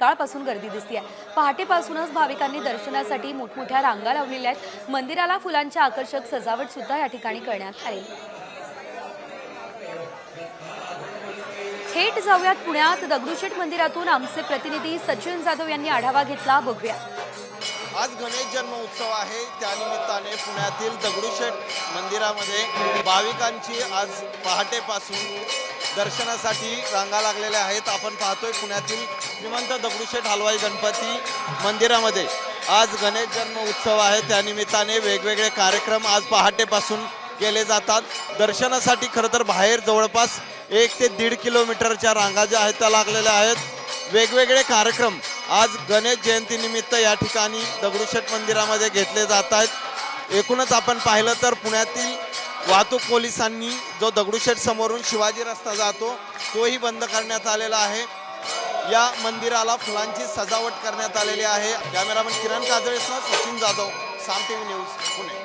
सकाळपासून गर्दी दिसते आहे। पहाटेपासूनच भाविकांनी दर्शनासाठी मोठमोठ्या रांगा लावलेल्या आहेत। मंदिराला फुलांच्या आकर्षक सजावट सुद्धा या ठिकाणी करण्यात आली। थेट जाऊयात पुण्यात दगडूशेठ मंदिरातून आमचे प्रतिनिधी सचिन जाधव यांनी आढावा घेतला, बघूया। आज गणेश जन्मोत्सव आहे, त्यानिमित्ताने पुण्यातील दगडूशेठ मंदिरामध्ये भाविकांची आज पहाटेपासून दर्शनासाठी रांगा लागलेल्या आहेत। आपण पाहतोय पुण्यातील श्रीमंत दगडूशेठ हलवाई गणपती मंदिरामध्ये आज गणेश जन्मोत्सव आहे, त्यानिमित्ताने वेगवेगळे कार्यक्रम आज पहाटेपासून केले जातात। दर्शनासाठी खरं तर बाहेर जवळपास 1 ते 1.5 किलोमीटरच्या रांगा ज्या आहेत त्या लागलेल्या आहेत। वेगवेगळे कार्यक्रम आज गणेश जयंतीनिमित्त या ठिकाणी दगडूशेठ मंदिरामध्ये घेतले जात आहेत। एकूणच आपण पाहिलं तर पुण्यातील वाहतूक पोलिसांनी जो दगडूशेठ समोरून शिवाजी रस्ता जातो तोही बंद करण्यात आलेला आहे। या मंदिराला फुलांची सजावट करण्यात आलेली आहे। कॅमेरामन किरण काजळेसह सचिन जाधव, साम टीव्ही न्यूज, पुणे।